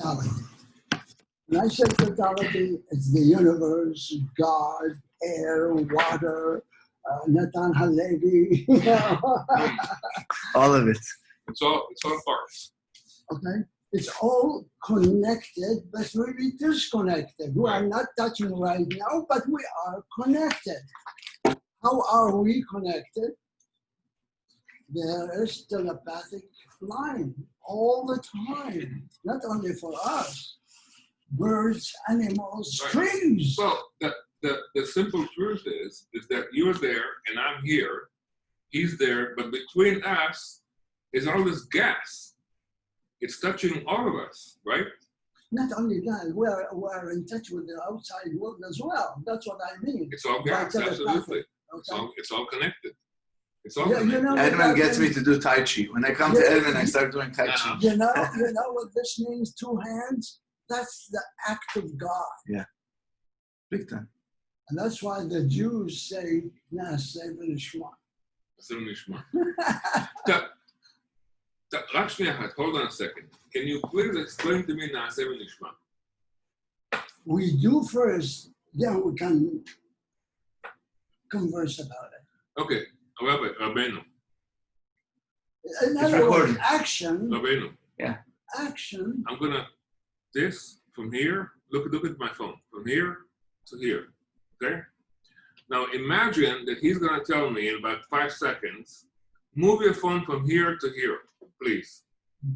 totality. When I say totality, it's the universe, God, air, water, Natan Halevi, you know. All of it. It's all parts. Okay? It's all connected, but we're disconnected. We are not touching right now, but we are connected. How are we connected? There is telepathic line all the time, not only for us. Birds, animals, trees. Well, the simple truth is that you're there and I'm here, he's there, but between us is all this gas. It's touching all of us, right? Not only that, we're in touch with the outside world as well. That's what I mean. It's all gas, absolutely. Okay. It's all connected. It's all Yeah, connected. you know Edmond gets me to do Tai Chi. When I come to Edmond, I start doing Tai Chi. You know what this means? Two hands. That's the act of God. Yeah, big time. And that's why the Jews say, Na'aseh v'nishma. רק שנייה אחת, hold on a second. Can you please explain to me נעשה ונשמע? We do first, then we can converse about it. Okay, רבנו. In other words, action. רבנו. Yeah. Action. I'm gonna, this, from here, look at my phone, from here to here, okay? Now imagine that he's gonna tell me in about 5 seconds, move your phone from here to here, please,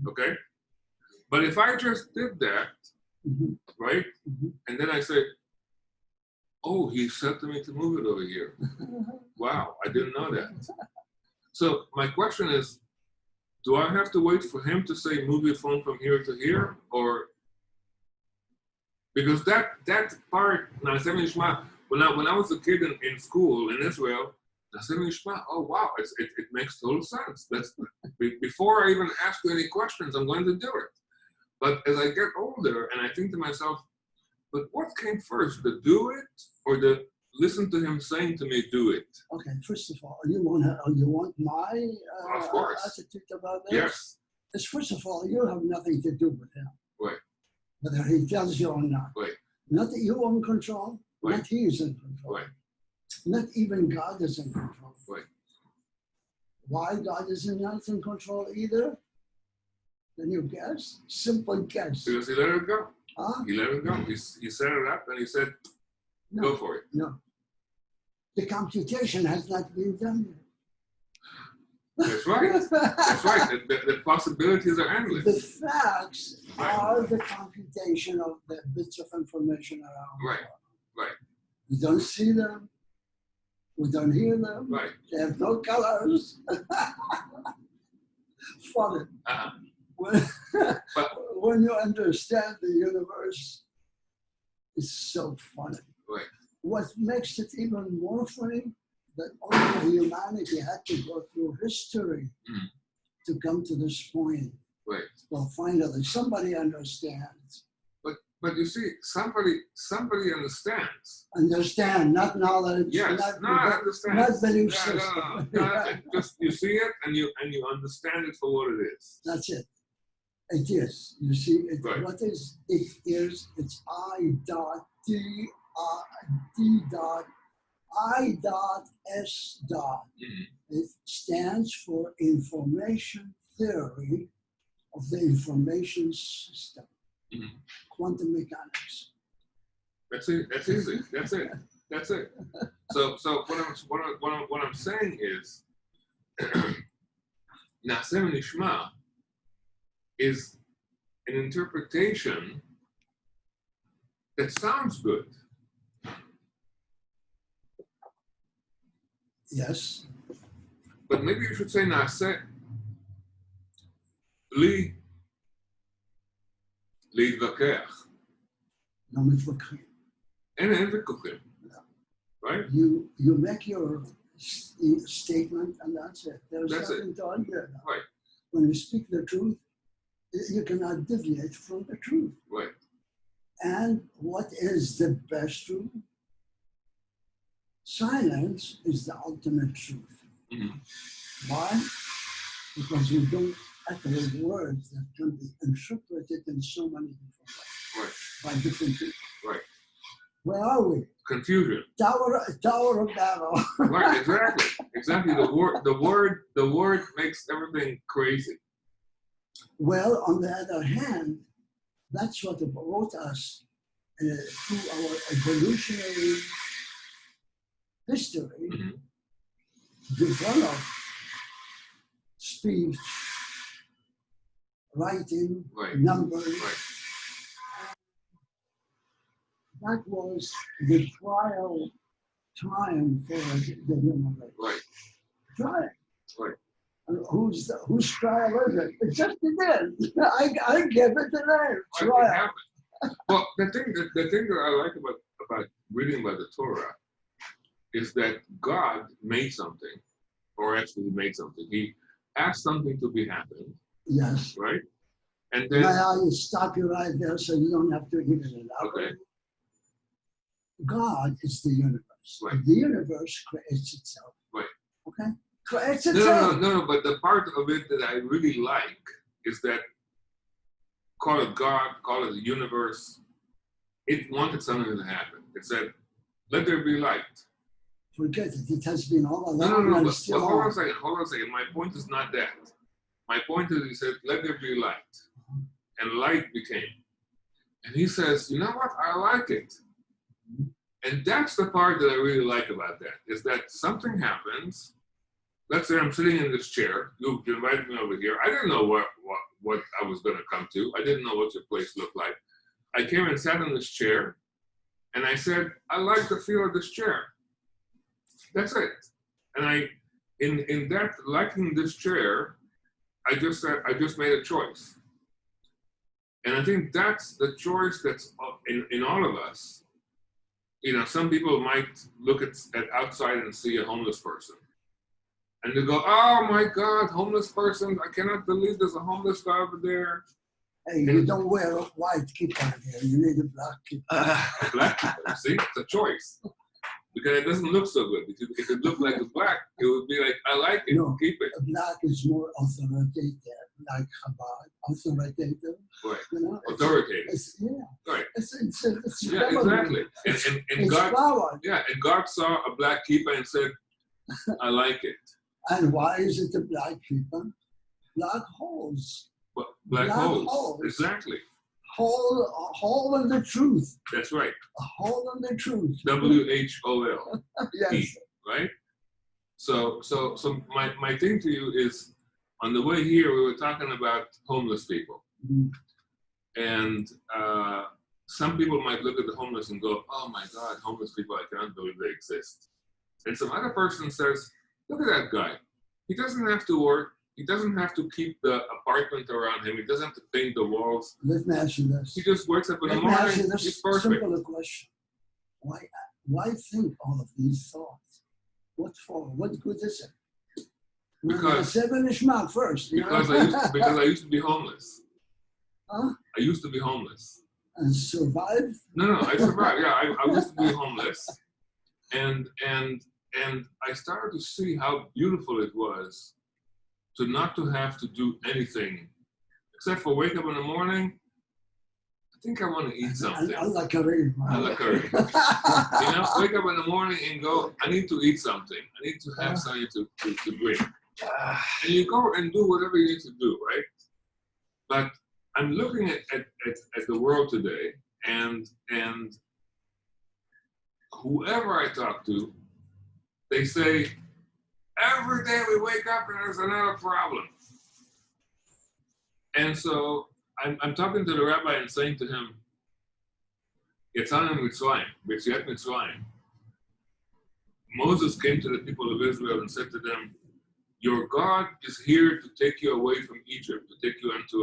okay? But if I just did that, right? And then I say, oh, he said to me to move it over here. Wow, I didn't know that. So my question is, do I have to wait for him to say, move your phone from here to here? Or, because that part, when I was a kid in school in Israel, oh wow, it makes total sense. That's, before I even ask you any questions, I'm going to do it. But as I get older and I think to myself, but what came first, the do it or the listen to him saying to me, do it? Okay, first of all, you want my of course. attitude about this? Yes. Because first of all, you have nothing to do with him. Right. Whether he tells you or not. Right. Not that you are in control, right. Not he is in control. Right. Not even God is in control. Right. Why God is not in control either? Can you guess? Simple guess. Because he let it go. Huh? He let it go. He set it up and he said, go for it. No. The computation has not been done yet. That's right. That's right. The possibilities are endless. The facts are the computation of the bits of information around. Right. Right. We don't see them. We don't hear them. Right. They have no colors. Funny. When you understand the universe, it's so funny. Right. What makes it even more funny, that all humanity had to go through history to come to this point. Right. Well, finally, somebody understands. But you see, somebody understands. Understand, not knowledge. Yes, not understand. Not belief system. No. Just you see it and you understand it for what it is. That's it. It is. You see, Right. What is it is, it's I dot D dot I dot S dot. It stands for information theory of the information system. Quantum mechanics. That's it. That's easy. That's it. That's it. So what I'm saying is, Na'aseh v'nishma is an interpretation that sounds good. Yes. But maybe you should say Na'aseh bli להתווכח. No מתווכחים. אין ויכוחים. Right? You make your statement and that's it. There's nothing to argue about. Right. When you speak the truth, you cannot deviate from the truth. Right. And what is the best truth? Silence is the ultimate truth. Why? Because you don't actual words that can be interpreted in so many different ways Right. by different people. Right. Where are we? Confusion. Tower of Babel. Right, exactly. Exactly. The word makes everything crazy. Well, on the other hand, that's what brought us through our evolutionary history, Mhm. develop speech, writing, Right. numbers. Right. That was the trial time for the human race. Right. Trial. Right. And whose trial is it? It just is. I give it the name. It Trial. happened. Well, the thing that I like about reading about the Torah is that God made something, or actually made something. He asked something to be happened, Yes. right? And May then I stop you right there so you don't have to even elaborate? okay, God is the universe. Right. The universe creates itself. Right. Okay? Creates no, itself. no, but the part of it that I really like is that call it God, call it the universe. It wanted something to happen. It said, "Let there be light." Forget it. It has been all along. No, and but it's still hold on on. a second. Hold on a second. My point is not that. My point is, he said, "Let there be light," and light became. And he says, "You know what? I like it." And that's the part that I really like about that, is that something happens. Let's say I'm sitting in this chair. You invited me over here. I didn't know what I was going to come to. I didn't know what your place looked like. I came and sat in this chair, and I said, "I like the feel of this chair." That's it. And in that liking this chair, I just said, I just made a choice. And I think that's the choice that's in all of us. You know, some people might look at outside and see a homeless person. And they go, "Oh my God, homeless person. I cannot believe there's a homeless guy over there." Hey, you don't wear a white kippah here. You need a black kippah. Black people, see? It's a choice. Because it doesn't look so good. If it looked like a black, it would be like, "I like it, No, keep it." Black is more authoritative, like Chabad, authoritative. Right. You know, Authoritative. yeah. Right. It's Yeah, exactly. And it's God, power. yeah, and God saw a black kippah and said, "I like it." And why is it a black kippah? Black holes. But black Black holes. holes. Exactly. A hole in the truth. That's right. A hole in the truth. WHOL. Yes. Right? So my thing to you is, on the way here, we were talking about homeless people. Mhm. And some people might look at the homeless and go, "Oh my God, homeless people, I cannot believe they exist." And some other person says, "Look at that guy. He doesn't have to work. He doesn't have to keep the apartment around him. He doesn't have to paint the walls. Let me ask you this. He just wakes up in the Let me ask you morning. this He's perfect." simple question. Why think all of these thoughts? What for? What good is it? Because- Seven Ishmael first. You Because know? I used to be homeless. Huh? I used to be homeless. And survive. No, I survived. Yeah, I used to be homeless, and I started to see how beautiful it was to not to have to do anything except for wake up in the morning. I think I want to eat something. Allah Kareem. Allah Kareem. You know, wake up in the morning and go, "I need to eat something. I need to have something to drink." And you go and do whatever you need to do, right? But I'm looking at the world today, and whoever I talk to, they say, every day we wake up and there's another problem. And so I'm talking to the rabbi and saying to him, "Yetzanu Mitzrayim, B'tziat Mitzrayim." Moses came to the people of Israel and said to them, "Your God is here to take you away from Egypt, to take you into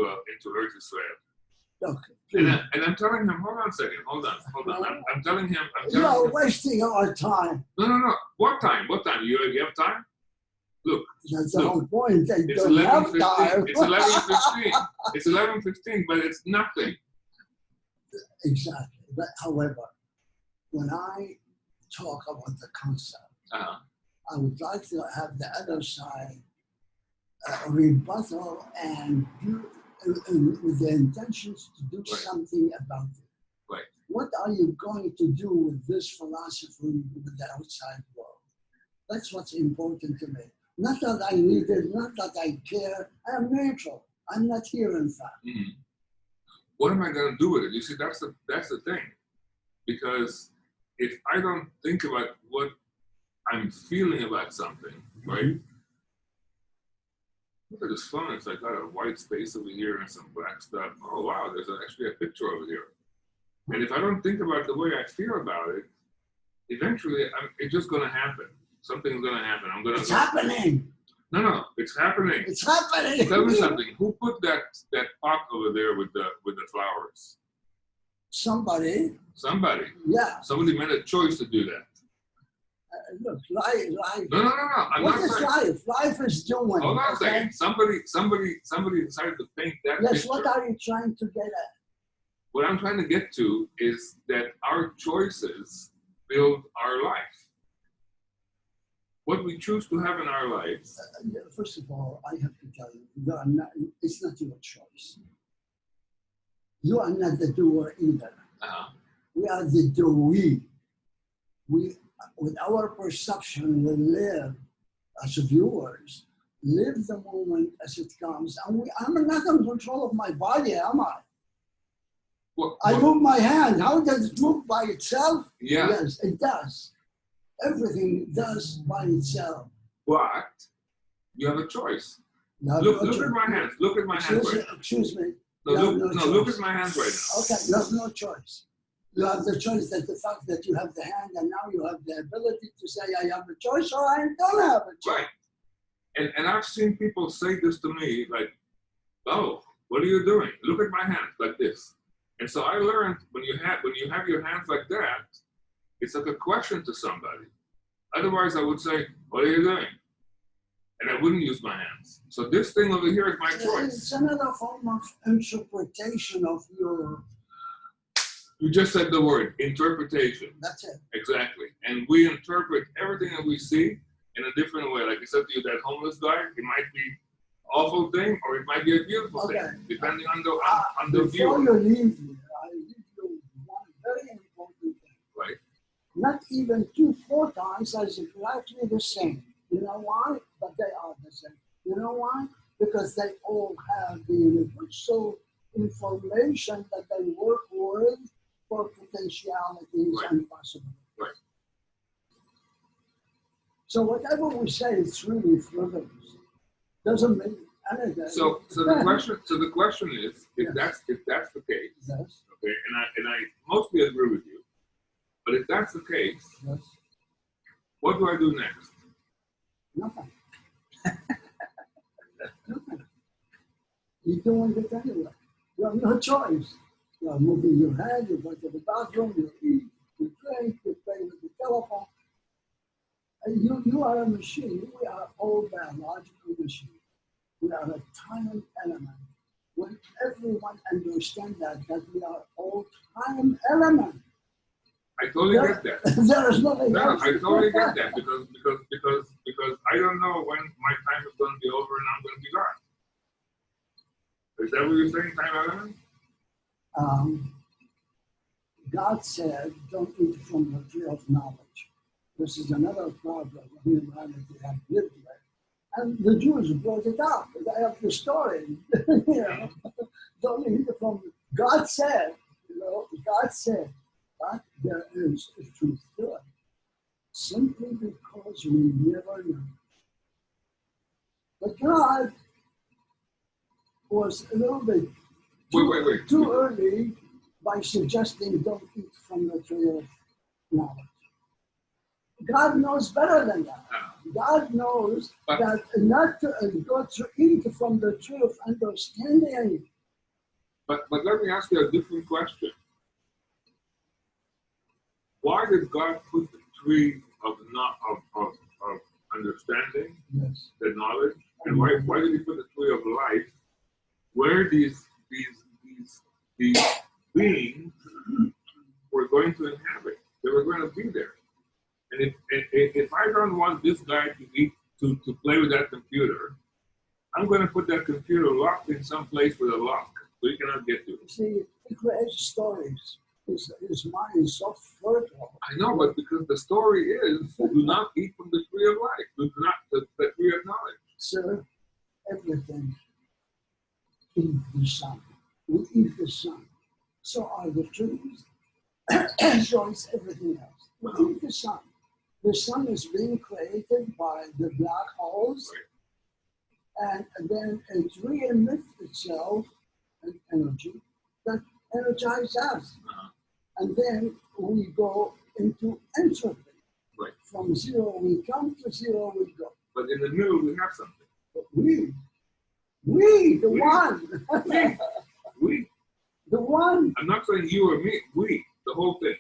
Earth Israel." Okay. And I'm telling him, hold on a second, hold on. I'm telling him, You are wasting our time. No. What time? You have time? Look. That's the whole point. They It's don't have 11:15. time. It's 11:15. It's 11:15, but it's nothing. Exactly. But however, when I talk about the concept, Uh-huh. I would like to have the other side rebuttal and do, with the intentions to do Right. something about it. Right. What are you going to do with this philosophy with the outside world? That's what's important to me. Not that I need it, not that I care. I am neutral. I'm not here, in fact. Mm-hmm. What am I going to do with it? You see, that's the thing. Because if I don't think about what I'm feeling about something, right? Look at this phone. It's like got a white space over here and some black stuff. Oh wow, there's actually a picture over here. And if I don't think about the way I feel about it, eventually it's just going to happen. Something's going to happen. It's happening. No, it's happening. It's happening. Tell me something. Who put that pot over there with the flowers? Somebody. Somebody. Yeah. Somebody made a choice to do that. Look, life. No. What is life? Life is doing. Hold on a second. Somebody decided to paint that Yes, picture. what are you trying to get at? What I'm trying to get to is that our choices build our life. What we choose to have in our lives. First of all, I have to tell you, it's not your choice. You are not the doer either. We are the doee. We, with our perception, we live as viewers, live the moment as it comes. And I'm not in control of my body, am I? I move my hand. How does it move by itself? Yeah. Yes, it does. Everything does by itself. But you have a choice. Look at my hands. Look at my hands right now. Excuse me. Look at my hands right now. Okay, you have no choice. You have the choice that the fact that you have the hand and now you have the ability to say I have a choice or I don't have a choice. Right. And I've seen people say this to me like, oh, what are you doing? Look at my hands like this. And so I learned when you have your hands like that, it's like a question to somebody. Otherwise I would say, what are you doing? And I wouldn't use my hands. So this thing over here is my choice. It's another form of interpretation of your... You just said the word, interpretation. That's it. Exactly. And we interpret everything that we see in a different way. Like I said to you, that homeless guy, it might be an awful thing or it might be a beautiful thing, depending on the viewer. Before you leave here, I leave you one very important thing. Right. Not even 2 photons are exactly the same. You know why? But they are the same. You know why? Because they all have the universal information that they work with for potentialities and possibilities. Right. So whatever we say, it's really frivolous. Doesn't mean anything. So the question is, if that's the case, yes. okay, and I mostly agree with you, but if that's the case, yes. What do I do next? Nothing. Nothing. You're doing it anyway. You have no choice. You are moving your head, you go to the bathroom, you eat, you drink, you play with the telephone. And you are a machine. We are all biological machines. We are a time element. When everyone understands that we are all time element. I totally get that. There is nothing else. I totally get that because I don't know when my time is going to be over and I'm going to be gone. Is that what you're saying, time element? God said, don't eat from the tree of knowledge. This is another problem humanity has lived with. And the Jews brought it up. They have the story. Don't eat from, God said, God said, but there is a truth to it. Simply because we never know. But God was a little bit too early by suggesting don't eat from the tree of knowledge. God knows better than that. God knows that not to go to eat from the tree of understanding. But let me ask you a different question. Why did God put the tree of understanding, yes, the knowledge, and why did He put the tree of life, where these beings were going to inhabit? They were going to be there. And if I don't want this guy to play with that computer, I'm going to put that computer locked in some place with a lock, so you cannot get to it. See, he creates stories. His mind is so fertile. I know, but because the story is, do not eat from the tree of life. Do not, the tree of knowledge. Sir, everything in the sun. We eat the sun. So are the trees. So is everything else. We eat the sun. The sun is being created by the black holes, and then it re-emits itself an energy that energizes us. And then we go into entropy. Right. From zero we come, to zero we go. But in the middle, we have something. But we, the one. We. The one. I'm not saying you or me. We. The whole thing.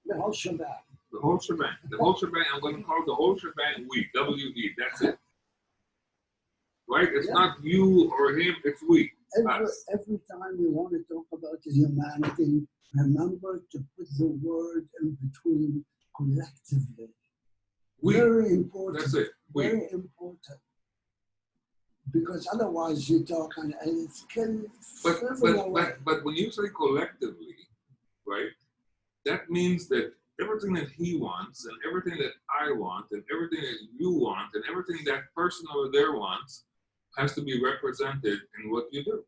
The whole shebang. The whole shebang. The whole shebang. I'm going to call the whole shebang we. W-E. That's it. Right? It's not you or him. It's we. Every time you want to talk about humanity, remember to put the word in between collectively. We. Very important. That's it. We. Very important. Because otherwise you talk and it can but when you say collectively, right, that means that everything that he wants and everything that I want and everything that you want and everything that person over there wants has to be represented in what you do.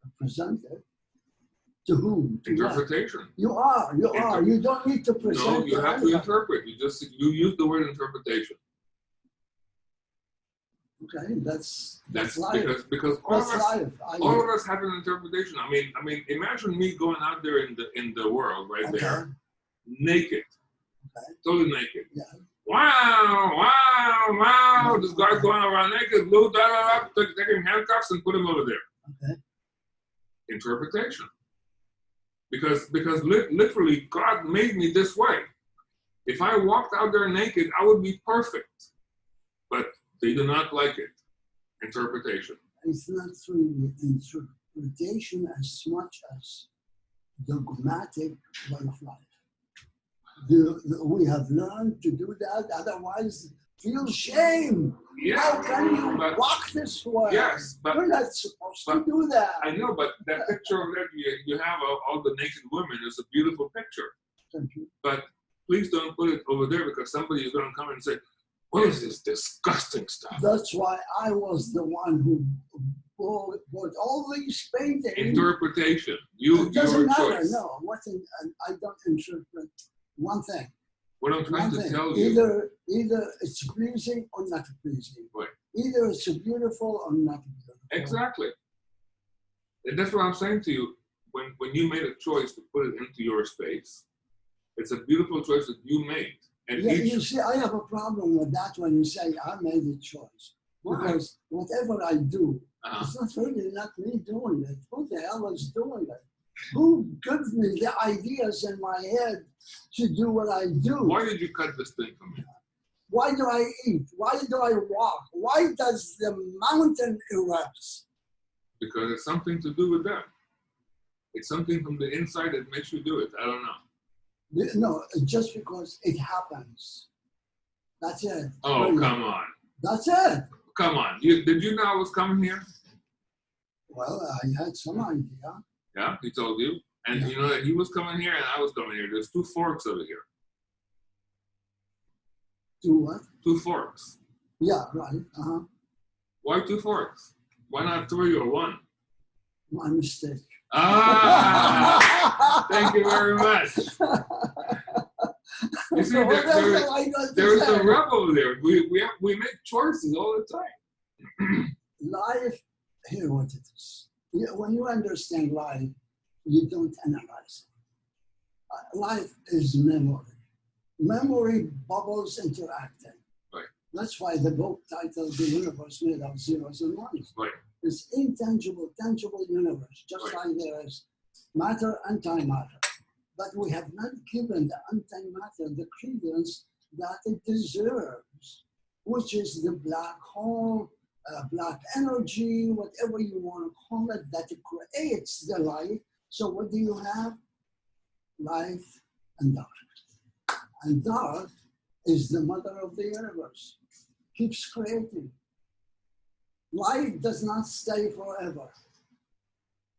Represented? To whom? To interpretation. What? You are. You don't need to present. No, you have to interpret. You use the word interpretation. Okay, that's life. Because all of us have an interpretation. I mean, imagine me going out there in the world there, naked, totally naked. Yeah. Wow! This guy's going around naked, blue, taking handcuffs and put him over there. Okay. Interpretation. Because literally God made me this way. If I walked out there naked, I would be perfect. But they do not like it. Interpretation. It's not through interpretation as much as dogmatic way of life. We have learned to do that, otherwise feel shame. Yeah, how can you walk this way? Yes, but we're not supposed to do that. I know, but that picture of that you have all the naked women is a beautiful picture. Thank you. But please don't put it over there because somebody is going to come and say, "What is this disgusting stuff?" That's why I was the one who bought all these paintings. Interpretation. It doesn't matter. Choice. No, I don't interpret one thing. What I'm trying to tell you. Either it's pleasing or not pleasing. Right. Either it's beautiful or not beautiful. Exactly. And that's what I'm saying to you. When you made a choice to put it into your space, it's a beautiful choice that you made. And yeah, you see, I have a problem with that when you say I made a choice. Why? Because whatever I do, it's not really not me doing it. Who the hell is doing it? Who gives me the ideas in my head to do what I do? Why did you cut this thing from me? Why do I eat? Why do I walk? Why does the mountain erupt? Because it's something to do with them. It's something from the inside that makes you do it. I don't know. No, just because it happens. That's it. Oh, come on. That's it. Come on. Did you know I was coming here? Well, I had some idea. Yeah, he told you. And you know that he was coming here and I was coming here. There's 2 forks over here. 2 what? 2 forks. Yeah, right. Uh-huh. Why 2 forks? Why not 3 or 1? My mistake. Ah! Thank you very much. You see, there's a rebel there. We make choices all the time. Life, here what it is. When you understand life, you don't analyze it. Life is memory. Memory bubbles interacting. Right. That's why the book titled The Universe Made of Zeros and Ones. Right. It's intangible, tangible universe, just like there is matter, antimatter. But we have not given the antimatter the credence that it deserves, which is the black hole, black energy, whatever you want to call it, that creates the light. So what do you have? Light and dark. And dark is the mother of the universe. Keeps creating. Light does not stay forever.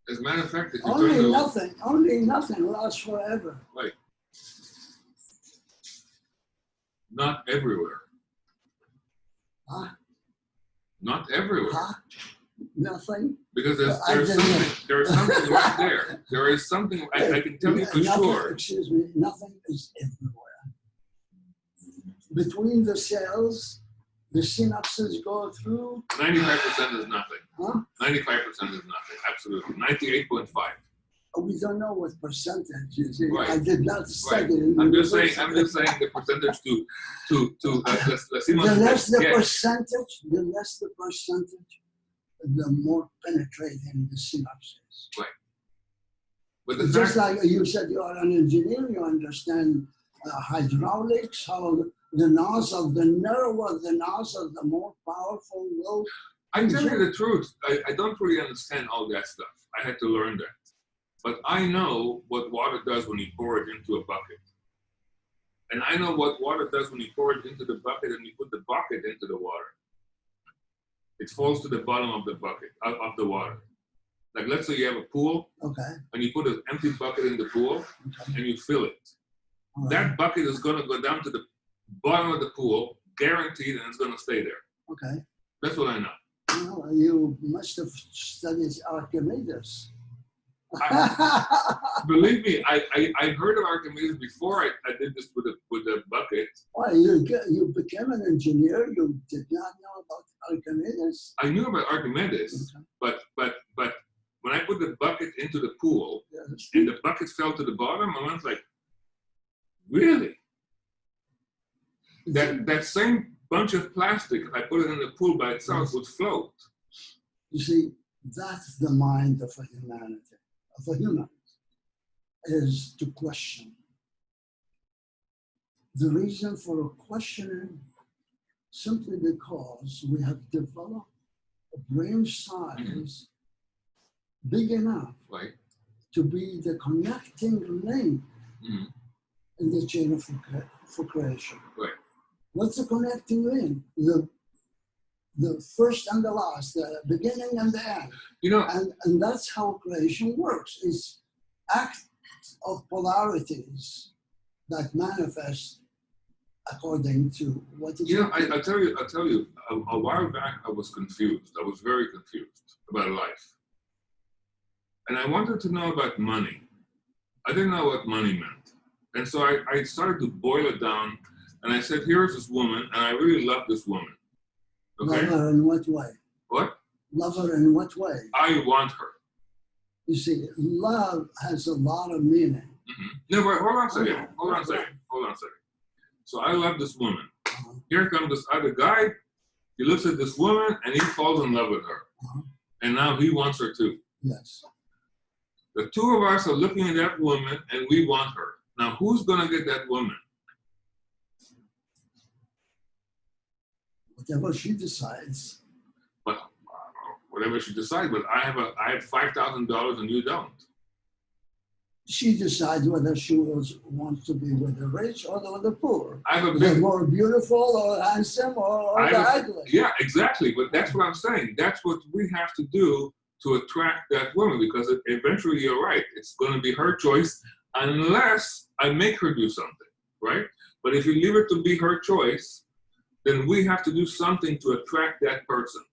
As a matter of fact, if you turn the Only nothing lasts forever. Right. Not everywhere. Huh? Not everywhere. Huh? Nothing? Because there's something right there. There is something, I can tell you for sure. Excuse me, nothing is everywhere. Between the cells, the synapses go through. 95% is nothing. Huh? 95% is nothing, absolutely. 98.5. We don't know what percentage is. Right. I did not study it. I'm just saying the percentage to the less the percentage, the more penetrating the synapses. Right. But just like you said, you are an engineer, you understand hydraulics, how the nozzle, the narrower the nozzle, the more powerful will. I tell you the truth, I don't really understand all that stuff. I had to learn that. But I know what water does when you pour it into a bucket. And I know what water does when you pour it into the bucket and you put the bucket into the water. It falls to the bottom of the bucket, of the water. Like let's say you have a pool, okay, and you put an empty bucket in the pool, okay, and you fill it. Right. That bucket is going to go down to the bottom of the pool, guaranteed, and it's going to stay there. Okay. That's what I know. Well, you must have studied Archimedes. Believe me, I heard of Archimedes before I did this with the bucket. Well, you became an engineer. You did not know about Archimedes. I knew about Archimedes, okay, but when I put the bucket into the pool, yes, and the bucket fell to the bottom, I was like, really? That same bunch of plastic, I put it in the pool by itself, yes, would float. You see, that's the mind of a humanity. Of a human, is to question. The reason for questioning, simply because we have developed a brain size, mm-hmm, big enough, right, to be the connecting link, mm-hmm, in the chain for creation. Right. What's the connecting link? The first and the last, the beginning and the end. You know, and that's how creation works. It's acts of polarities that manifest according to what is. You know, I'll tell you, a while back I was confused. I was very confused about life. And I wanted to know about money. I didn't know what money meant. And so I started to boil it down, and I said, here's this woman, and I really love this woman. Okay. Love her in what way? What? Love her in what way? I want her. You see, love has a lot of meaning. Mm-hmm. No, but hold on a second. Hold on a second. So I love this woman. Uh-huh. Here comes this other guy. He looks at this woman and he falls in love with her. Uh-huh. And now he wants her too. Yes. The two of us are looking at that woman and we want her. Now who's going to get that woman? Whatever she decides. But whatever she decides, but I have $5,000 and you don't. She decides whether she wants to be with the rich or the poor. I have the more beautiful or handsome or the ugly. Yeah, exactly. But that's what I'm saying. That's what we have to do to attract that woman, because eventually you're right. It's going to be her choice unless I make her do something, right? But if you leave it to be her choice, then we have to do something to attract that person.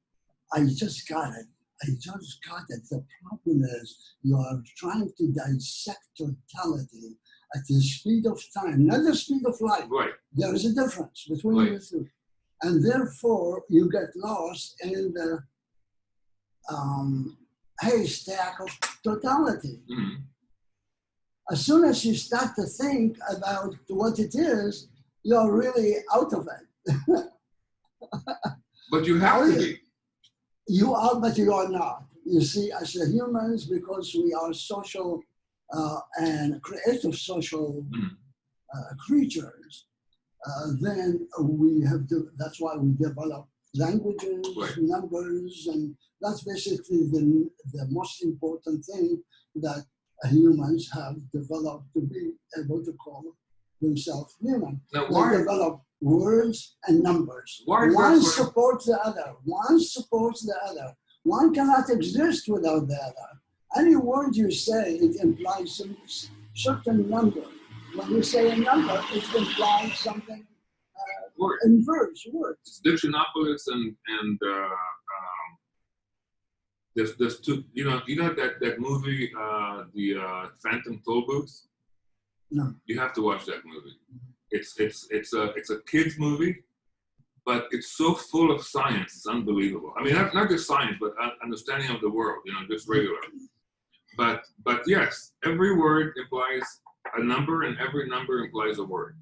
I just got it. The problem is you are trying to dissect totality at the speed of time, not the speed of light. Right. There is a difference between the two. And therefore, you get lost in the haystack of totality. Mm-hmm. As soon as you start to think about what it is, you're really out of it. But you have to be. You are, but you are not. You see, as humans, because we are social and creative social creatures, then we have to, that's why we develop languages, right, numbers, and that's basically the most important thing that humans have developed to be able to call themselves human. Now, They why? develop words and numbers. Why is that One so- supports the other. One supports the other. One cannot exist without the other. Any word you say, it implies some certain number. When you say a number, it implies something Word. inverse words. It's Dictionopolis and there's two. You know that movie, the Phantom Toll Booth. No. You have to watch that movie. It's a kids movie, but it's so full of science. It's unbelievable. I mean, not just science, but understanding of the world. You know, just regular. But yes, every word implies a number, and every number implies a word.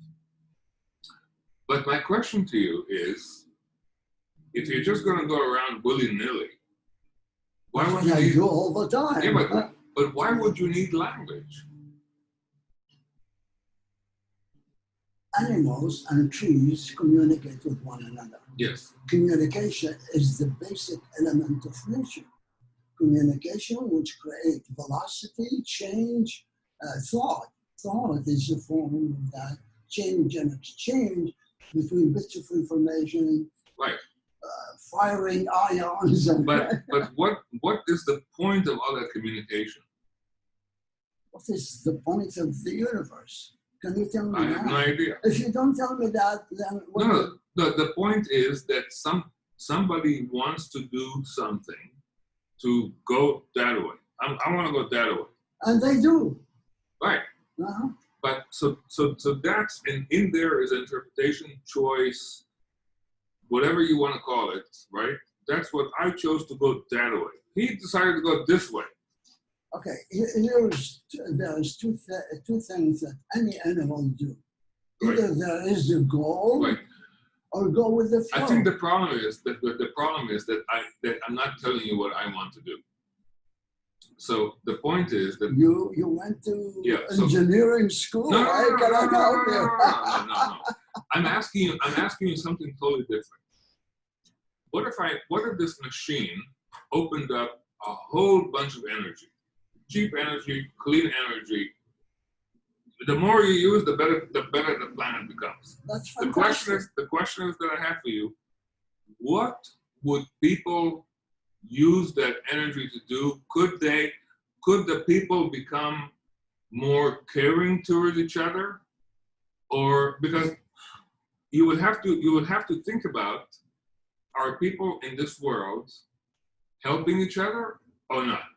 But my question to you is, if you're just going to go around willy-nilly, why would you I need? do all the time. Yeah, but why would you need language? Animals and trees communicate with one another. Yes. Communication is the basic element of nature. Communication which creates velocity, change, thought. Thought is a form of that change and exchange between bits of information, Right. Firing ions. And But what is the point of all that communication? what is the point of the universe? Can you tell me I that? have no idea. If you don't tell me that, then what No. The point is that somebody wants to do something to go that way. I want to go that way. and they do. Right. Uh-huh. But so that's in there is interpretation, choice, whatever you want to call it, right? That's what I chose to go that way. He decided to go this way. Okay, there's two things that any animal do. Right. Either there is a goal, Right. or go with the flow. I think the problem is that I'm not telling you what I want to do. So the point is that you went to so- engineering school. no, I cannot help you. no. I'm asking you something totally different. What if this machine opened up a whole bunch of energy, cheap energy, clean energy? The more you use, the better the planet becomes. That's The fantastic. question is that I have for you: what would people use that energy to do? Could the people become more caring towards each other? Or because you would have to think about, are people in this world helping each other or not?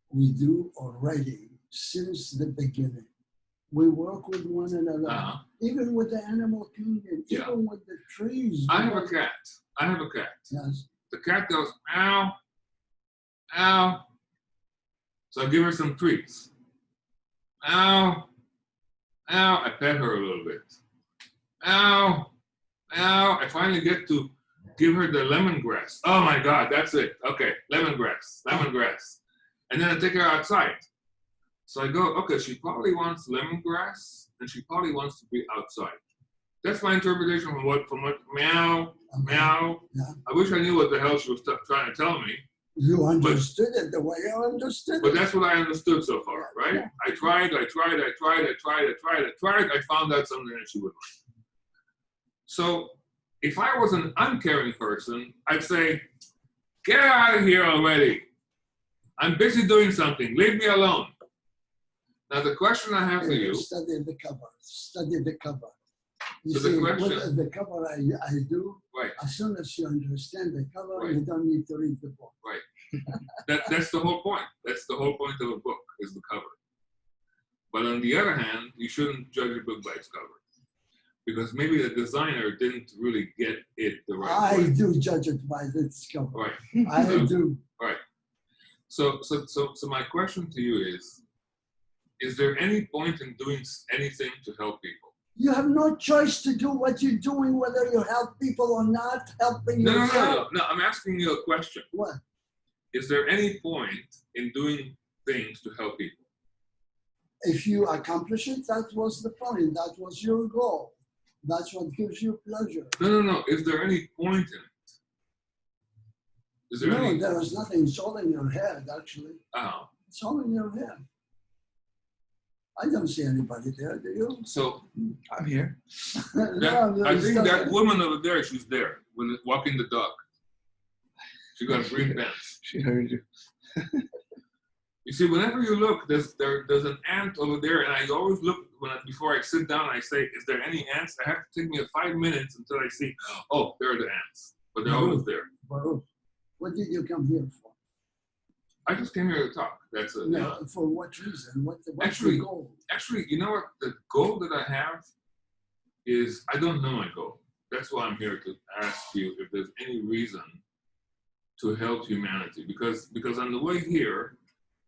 We do already since the beginning. We work with one another, Uh-huh. even with the animal kingdom, Yeah. even with the trees. I have a cat. Yes. The cat goes, ow, ow. So I give her some treats. Ow, ow. I pet her a little bit. Ow, ow. I finally get to give her the lemongrass. Oh my God, that's it. Okay, lemongrass. And then I take her outside. So I go, okay, she probably wants lemongrass and she probably wants to be outside. That's my interpretation from what meow, meow. Yeah. I wish I knew what the hell she was trying to tell me, You understood it the way you understood but it. that's what I understood so far, right? Yeah. I tried. I found out something that she would like. So if I was an uncaring person, I'd say, get out of here already. I'm busy doing something. Leave me alone. Now the question I have for you. Study the cover. Study the cover. You So the see, question- with the cover I do, Right. as soon as you understand the cover, Right. you don't need to read the book. That's the whole point. That's the whole point of a book, is the cover. But on the other hand, you shouldn't judge a book by its cover, because maybe the designer didn't really get it the right I way. do judge it by its cover. Right. I do. So my question to you is there any point in doing anything to help people? You have no choice to do what you're doing, whether you help people or not, helping yourself. No. I'm asking you a question. What? Is there any point in doing things to help people? If you accomplish it, that was the point. That was your goal. That's what gives you pleasure. No. Is there any point in it? Is there No, any? there is nothing. It's all in your head, actually. Oh, It's all in your head. I don't see anybody there, do you? So I'm here. No, I think it's that not- woman over there, she's there when walking the dog. She got green pants. She heard you. You see, whenever you look, there's an ant over there, and I always look before I sit down. I say, "Is there any ants?" I have to take me 5 minutes until I see. Oh, there are the ants, but they're always there. Baruch, what did you come here for? I just came here to talk. That's it. No, for what reason? What's Actually- the goal? Actually, you know what? The goal that I have is I don't know my goal. That's why I'm here to ask you if there's any reason to help humanity. Because on the way here,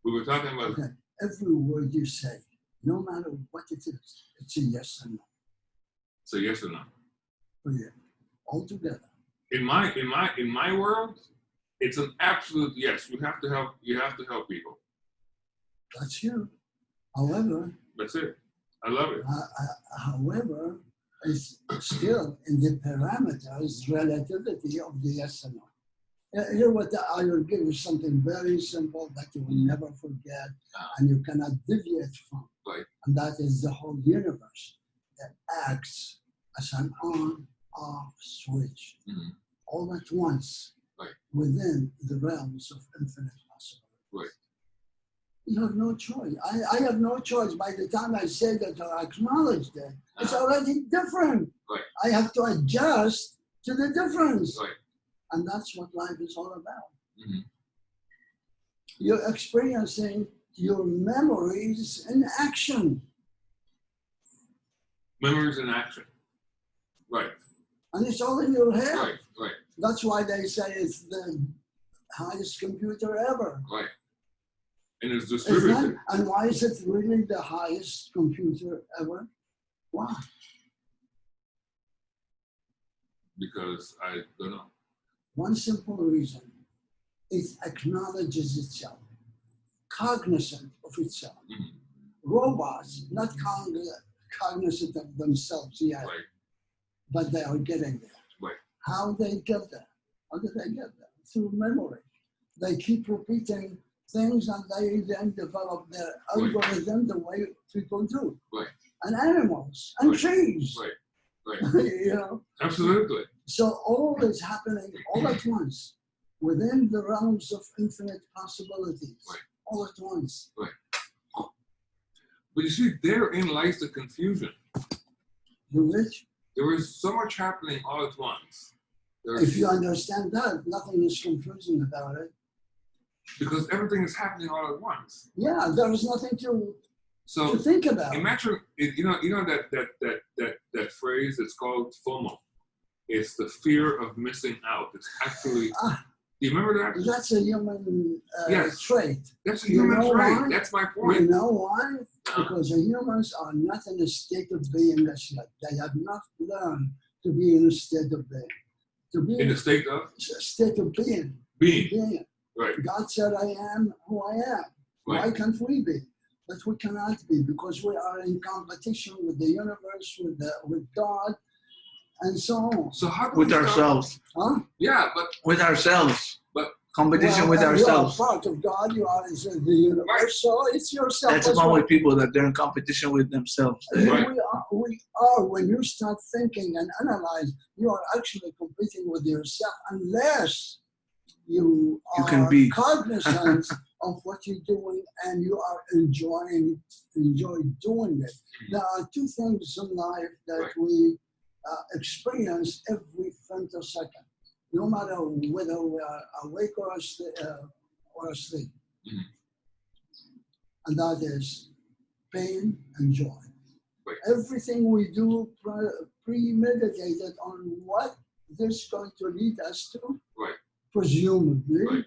we were talking about. Okay, every word you say, no matter what it is, it's a yes or no. So yes or no? For you, altogether. In my world, it's an absolute yes. You have to help people. That's you. However, That's it. I love it. however, it's still in the parameters relativity of the yes and no. Here, what I will give you something very simple that you will never forget and you cannot deviate from. Right. And that is the whole universe that acts as an on-off switch all at once within the realms of infinite possibility. Right. You have no choice. I have no choice. By the time I say that or acknowledge that, it's already different. Right. I have to adjust to the difference. Right. And that's what life is all about. Mm-hmm. You're experiencing your memories in action. Memories in action. Right. And it's all in your head. Right. Right. That's why they say it's the highest computer ever. Right. And it's It's distributed. not, and why is it really the highest computer ever? Why? Because I don't know. One simple reason. It acknowledges itself, cognizant of itself. Mm-hmm. Robots, not cognizant of themselves yet, Right. but they are getting there. Right. How they get there? How do they get there? Through memory. They keep repeating things and they then develop their algorithm the way people do. Right. And animals and Right. trees. Right. Right. You know? Absolutely. So all is happening all at once within the realms of infinite possibilities. Right. All at once. But you see, therein lies the confusion. The which, There is so much happening all at once. if you understand that, nothing is confusing about it. Because everything is happening all at once. Yeah, there is nothing to So think about. imagine, you know that phrase. It's called FOMO. It's the fear of missing out. It's actually. Do you remember that? That's a human Yes. trait. That's a You human know trait. why? That's my You point. know why? Because the humans are not in a state of beingness yet. They have not learned to be in a state of being. To be In the state of a state of being. being. Right. God said, I am who I am. Why Right. can't we be? But we cannot be because we are in competition with the universe, with God, and so on. So how do With we stop- ourselves. Huh? Yeah, but With ourselves. But- competition with You ourselves. are part of God. You are in the universe, Right. so it's yourself. That's as the problem well. with people, that they're in competition with themselves. Right. We are, when you start thinking and analyze, you are actually competing with yourself unless you are can be. cognizant of what you're doing and you are enjoy doing it. There are two things in life that Right. we experience every femtosecond, no matter whether we are awake or asleep. Mhm. And that is pain and joy. Right. Everything we do premeditated on what this is going to lead us to, Right. presumably, Right.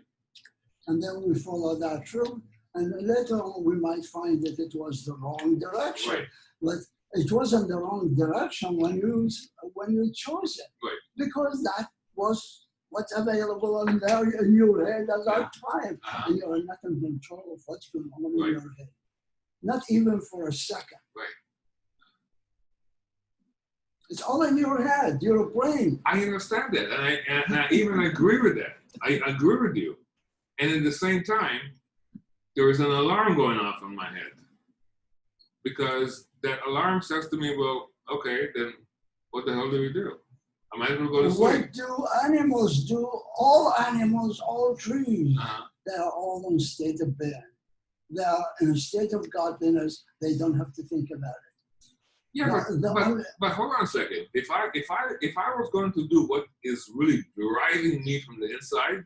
and then we follow that through, and then later on we might find that it was the wrong direction. Right. But it wasn't the wrong direction when you chose it, Right. because that was what's available in your head at that time, and you are not in control of what's going on in Right. your head, not even for a second. Right. It's all in your head, your brain. I understand that, and I even agree with that. I agree with you, and at the same time, there is an alarm going off in my head. because that alarm says to me, well, okay, then what the hell do we do? I might as well go to sleep. What do animals do? All animals, all trees, they are all in a state of being. They are in a state of godliness. They don't have to think about it. Yeah, but hold on a second. If I was going to do what is really driving me from the inside,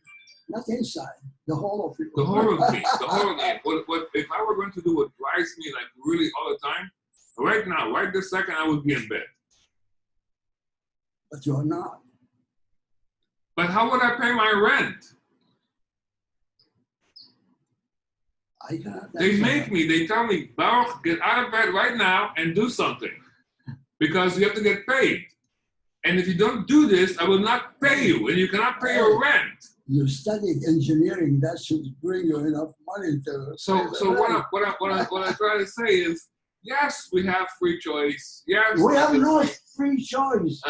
not inside, the whole of you. The whole of me. The whole of me. What if I were going to do what drives me like really all the time? Right now, right this second, I would be in bed. But you're not. But how would I pay my rent? I cannot. They make me. They tell me, Baruch, get out of bed right now and do something, because you have to get paid. And if you don't do this, I will not pay you, and you cannot pay your rent. You studied engineering. That should bring you enough money to. So what I'm trying to say is, yes, we have free choice. Yes, we have no free choice.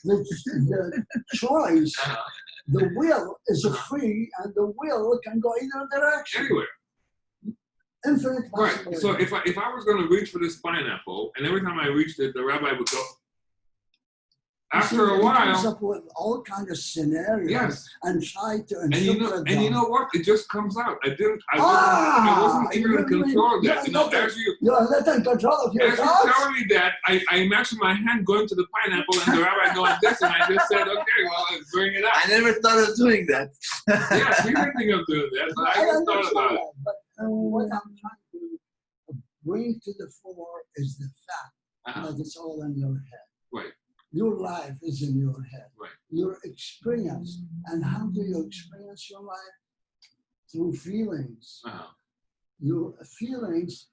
The choice, the will is free, and the will can go either direction. Anywhere. Infinite possibility. Right. So if I was going to reach for this pineapple, and every time I reached it, the rabbi would go. After a while, he comes up with all kinds of scenarios and try to interpret and you know what? It just comes out. I wasn't even in control of that. You're not in control of your thoughts. As you telling me that, I imagined my hand going to the pineapple and the rabbi going this, and I just said, okay, well, let's bring it up. I never thought of doing that. Yeah, you didn't think of doing that, but I just thought about it. But what I'm trying to bring to the fore is the fact that it's all in your head. Right. Your life is in your head. Right. Your experience. And how do you experience your life? Through feelings. Your feelings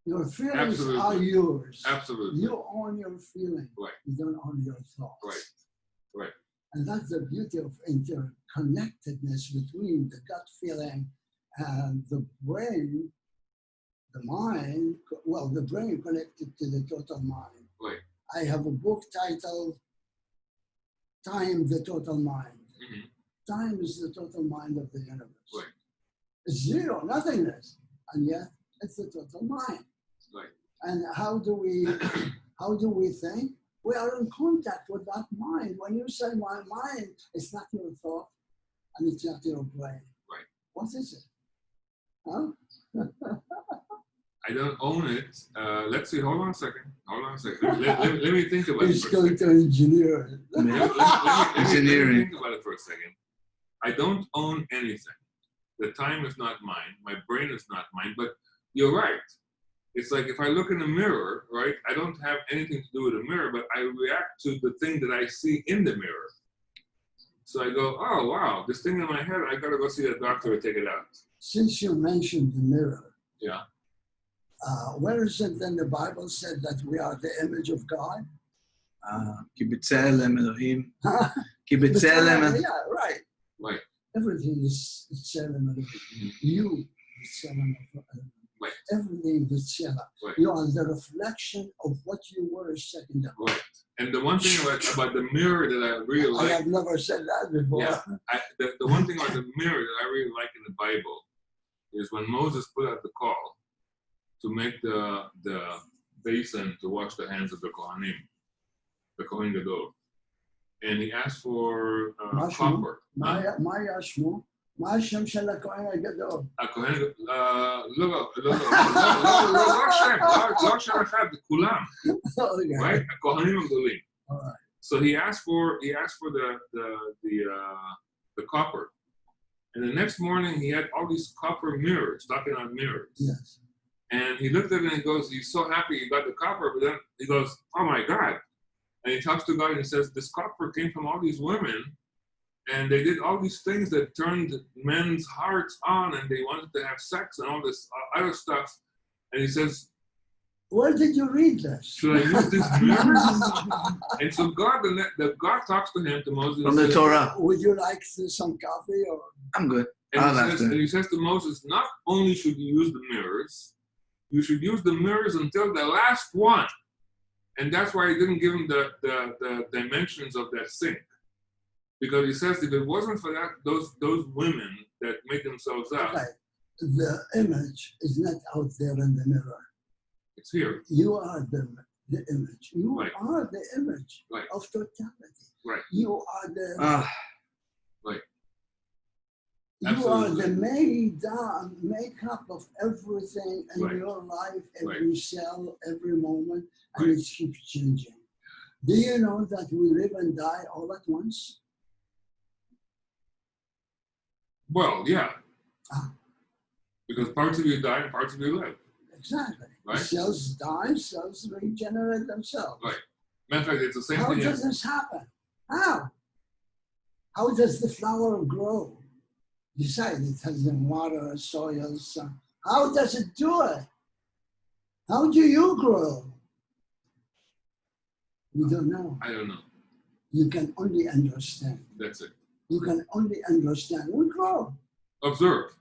Absolutely. are yours. Absolutely. You own your feelings. Right. You don't own your thoughts. Right. And that's the beauty of interconnectedness between the gut feeling and the brain, the mind. Well, the brain connected to the total mind. Right. I have a book titled Time, the Total Mind. Time is the total mind of the universe. Right. It's zero, nothingness, and yet it's the total mind. Right. And how do we think? We are in contact with that mind. When you say my mind, it's not your thought, and it's not your brain. Right. What is it? Huh? I don't own it. Let's see. Hold on a second. Let me think about it. He's going to engineer it. Let me think about it for a second. I don't own anything. The time is not mine. My brain is not mine. But you're right. It's like if I look in the mirror, right? I don't have anything to do with the mirror, but I react to the thing that I see in the mirror. So I go, oh wow, this thing in my head. I gotta go see the doctor and take it out. Since you mentioned the mirror. Yeah. Where is it in the Bible said that we are the image of God? כי בצלם אלוהים. כי בצלם. Yeah, right. Right. Everything is Tselem Elohim. You, Tselem Elohim. Right. Everything is Tselem. Right. You are the reflection of what you were a second ago. Right. And the one thing about the mirror that I really like. I have never said that before. Yeah. The one thing about the mirror that I really like in the Bible is when Moses put out the call to make the basin to wash the hands of the Kohanim, the Kohen Gadol. And he asked for copper. מה ישמו? מה השם של הכהן הגדול? הכהן, לא שם אחד, כולם. Right? הכהנים הגדולים. So he asked for the copper. And the next morning he had all these copper mirrors, talking on mirrors. Yes. And he looked at it and he goes, he's so happy he got the copper, but then he goes, oh my God. And he talks to God and he says, this copper came from all these women and they did all these things that turned men's hearts on and they wanted to have sex and all this other stuff. And he says, where did you read this? Should I use this mirror? And so God talks to him, to Moses. From the Torah. Would you like some coffee? Or? I'm good. And he says to Moses, not only should you use the mirrors, you should use the mirrors until the last one. And that's why he didn't give him the dimensions of that sink. Because he says if it wasn't for that, those women that make themselves up. Okay. The image is not out there in the mirror. It's here. You are the image. You Right. are the image Right. of totality. Right. You are the Right. you are the Absolutely. makeup of everything in Right. your life, Right. every cell, every moment, and Right. it keeps changing. Do you know that we live and die all at once? Well, yeah. Ah. Because parts of you die and parts of you live. Exactly. Right. Cells die, cells regenerate themselves. Right. Matter of fact, it's the same How thing. does this happen? How? How does the flower grow? Besides, it has the water, soil, sun. How does it do it? How do you grow? You don't know. I don't know. You can only understand. That's it. You can only understand. We grow. Observe.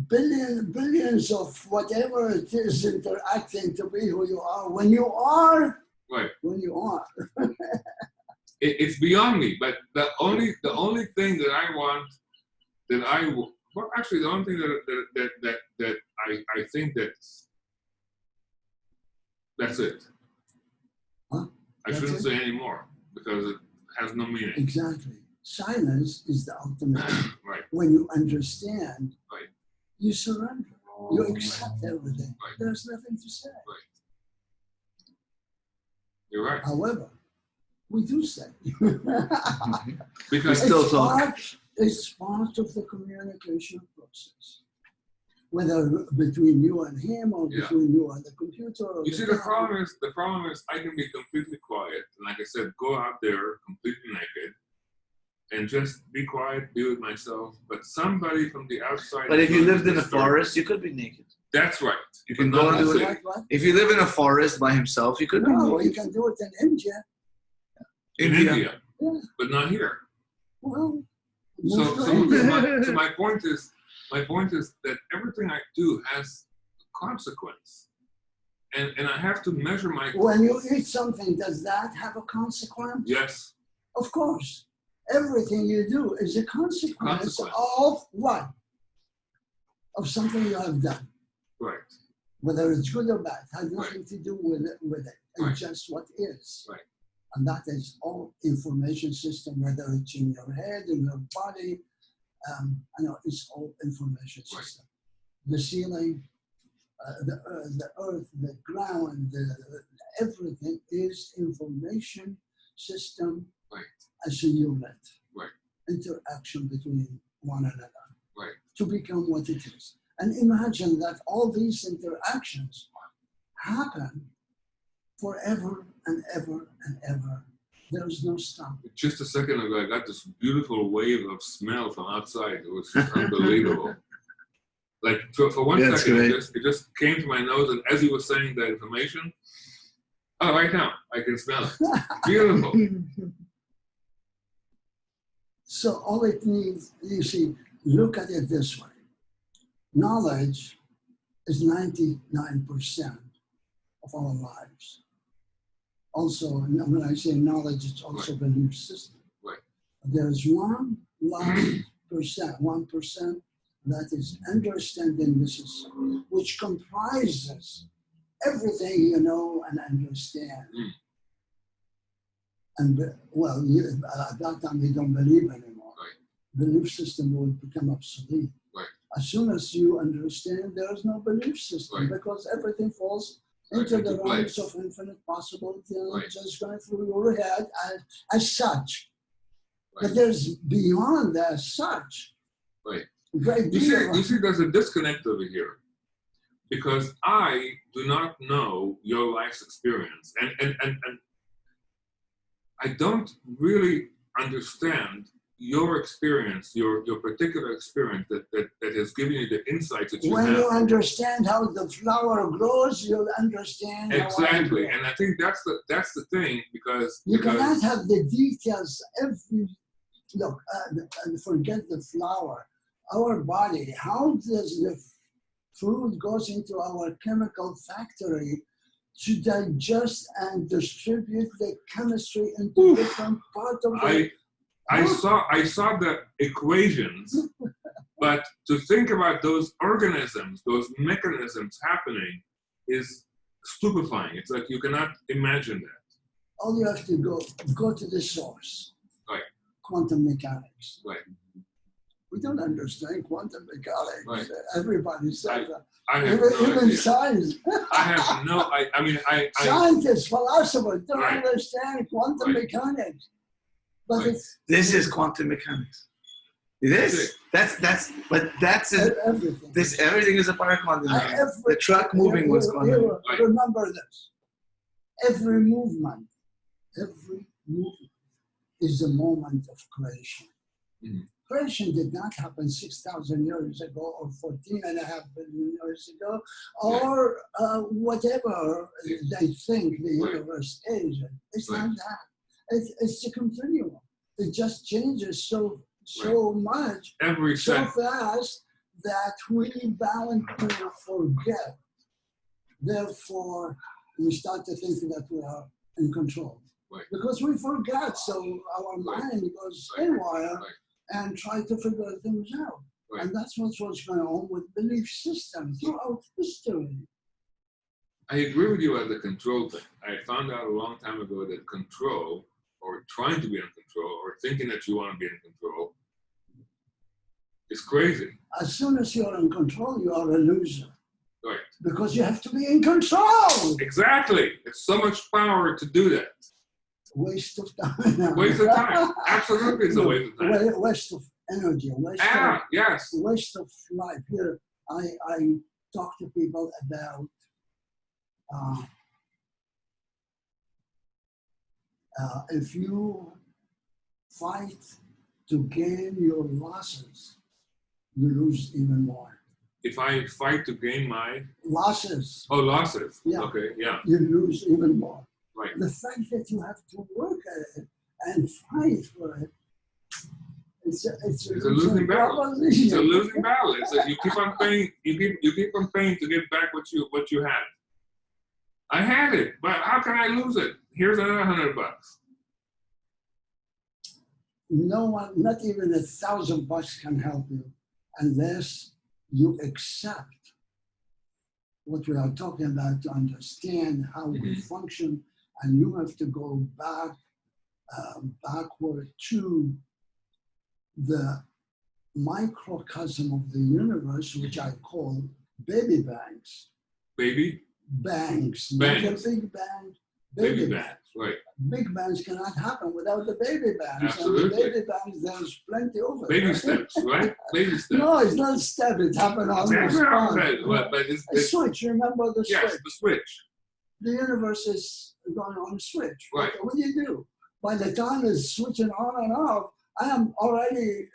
Billions of whatever it is interacting to be who you are. When you are, Right. when you are. It's beyond me. But the only thing that I want, well, actually, the only thing that I think that's it. Huh? I That's shouldn't it? say any more because it has no meaning. Exactly. Silence is the ultimate. Right. When you understand, Right. you surrender. You accept everything. Right. There's nothing to say. You're right. However, we do say. Because still talk. It's part of the communication process. Whether between you and him or Yeah. between you and the computer. Or you see, the problem is I can be completely quiet, and like I said, go out there completely naked, and just be quiet, be with myself. But somebody from the outside. But if you lived in a disturb. forest, you could be naked. That's right. You can But go not and do the it. city. What? If you live in a forest by himself, you could be No, naked. you can do it in India. In India, Yeah. but not here. Well, So move to India. my point is that everything I do has consequence, and I have to measure my. When you eat something, does that have a consequence? Yes. Of course. Everything you do is a consequence of what? Of something you have done. Right. Whether it's good or bad, has nothing Right. to do with it. It's Right. just what is. Right. And that is all information system, whether it's in your head, in your body. I know it's all information Right. system. The ceiling, the earth, the ground, everything is information system. Right. As a unit. Right. Interaction between one another. Right. To become what it is. And imagine that all these interactions happen forever and ever and ever. There is no stop. Just a second ago, I got this beautiful wave of smell from outside. It was just unbelievable. Like for one That's second, great. it just came to my nose, and as he was saying that information, right now I can smell it. Beautiful. So all it needs, you see, look at it this way. Knowledge is 99% of our lives. Also, when I say knowledge, it's also Right. belief system. Right. There's one last percent, 1% that is understanding the system, which comprises everything you know and understand. Mm. And well, at that time you don't believe anymore. Right. Belief system will become obsolete. Right. As soon as you understand, there is no belief system Right. because everything falls Right, into the into realms place. of infinite possibility and Right. it's just going through your head as such. Right. But there's beyond as such. Right. Great You deal. see, there's a disconnect over here, because I do not know your life's experience, and I don't really understand your experience, your particular experience that has given you the insights that you When have. you understand how the flower grows, you'll understand how I Exactly, grow. and I think that's the thing, because You cannot have the details every look and forget the flower. Our body, how does the food goes into our chemical factory to digest and distribute the chemistry into different parts of the I saw the equations, but to think about those organisms, those mechanisms happening is stupefying. It's like you cannot imagine that. All you have to go to the source. Right. Quantum mechanics. Right. We don't understand quantum mechanics. Right. Everybody says that. I have Even no idea. science. I have no. I mean, Scientists, philosophers don't Right. understand quantum Right. mechanics. But Right. it's This is quantum mechanics. This. That's it. everything. This everything is a part of quantum mechanics. The truck moving was quantum. Right. Remember this. Every movement is a moment of creation. Mm-hmm. Creation did not happen 6,000 years ago or 14.5 billion years ago or whatever they think the universe is. It's not that. It's a continuum. It just changes so much, every so second. fast that we bound to forget. Therefore, we start to think that we are in control. Right. Because we forget, so our mind goes haywire and try to figure things out. Right. And that's what's going on with belief systems throughout history. I agree with you at the control thing. I found out a long time ago that control, or trying to be in control, or thinking that you want to be in control, is crazy. As soon as you're in control, you are a loser. Right. Because you have to be in control. Exactly. It's so much power to do that. Waste of time. Waste of time. Absolutely, it's a waste of time. Waste of energy. Waste of life. Here, I talk to people about if you fight to gain your losses, you lose even more. If I fight to gain my losses, losses. Yeah. Okay, yeah. you lose even more. Right. The fact that you have to work at it and fight for it, it's a losing battle. proposition. It's a losing battle. It's like you keep on paying. You keep on paying to get back what you had. I had it, but how can I lose it? Here's another $100. No one, not even $1,000 can help you unless you accept what we are talking about to understand how we function, and you have to go backward to the microcosm of the universe, which I call baby bangs. Baby? Bangs. Bangs. Not a big bang. Baby bangs, right. Big bangs cannot happen without the baby bangs. Absolutely. And the baby bangs, there's plenty over Baby there. steps, right? Baby steps. No, it's not a step. It happened on the spot. But A switch. You remember the yes, switch? the switch. The universe is going on a switch. Right. What do you do? By the time it's switching on and off, I am already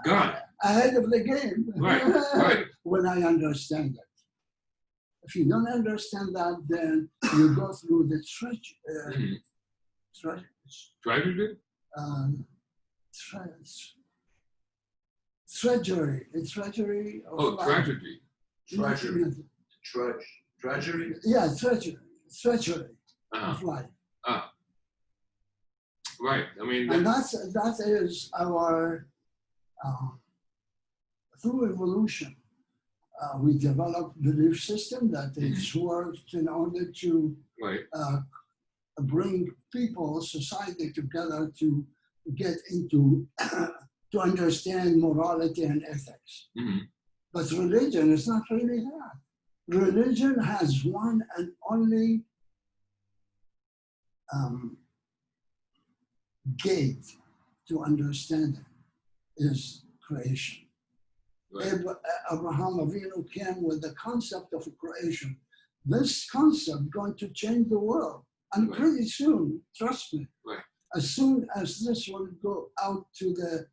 Gone. ahead of the game. Right, right. When I understand it. If you don't understand that, then you go through the Tragedy? treachery. Treachery of life. Tragedy. Treasury. Yeah, treachery of life. Right. I mean, And that is our through evolution. We developed belief system that is worked in order to bring people, society together to get into, to understand morality and ethics. But religion is not really that. Religion has one and only gate to understand it, is creation. Abraham Avinu came with the concept of creation. This concept going to change the world. And pretty soon, trust me, as soon as this will go out to the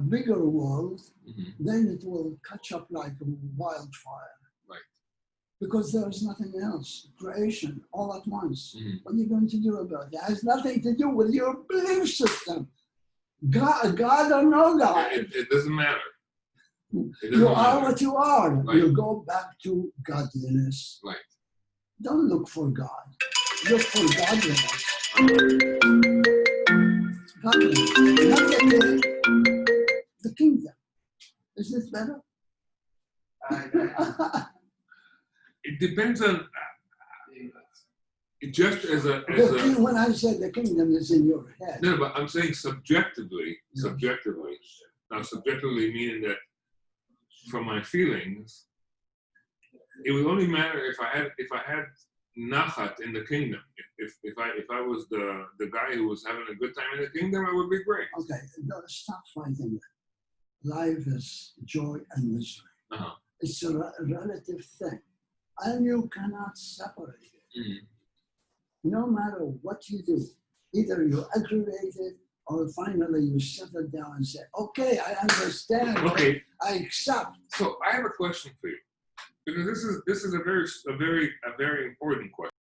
bigger world, then it will catch up like a wildfire. Because there is nothing else. Creation all at once. What are you going to do about it? It has nothing to do with your belief system. God or no God. It doesn't matter. You are what you are. You go back to godliness. Don't look for God. Look for godliness. Godliness. Not the kingdom. Is this better? It depends on just as a when I said the kingdom is in your head. no, but I'm saying subjectively. Yes. Subjectively. Now, subjectively meaning that from my feelings, it would only matter if I had nachat in the kingdom. If I was the guy who was having a good time in the kingdom, I would be great. Okay, no, stop fighting it. Life is joy and misery. Uh-huh. It's a relative thing, and you cannot separate it. Mm-hmm. No matter what you do, either you aggravate it or finally you settle down and say, "Okay, I understand. Okay. I accept." So I have a question for you, because this is a very important question.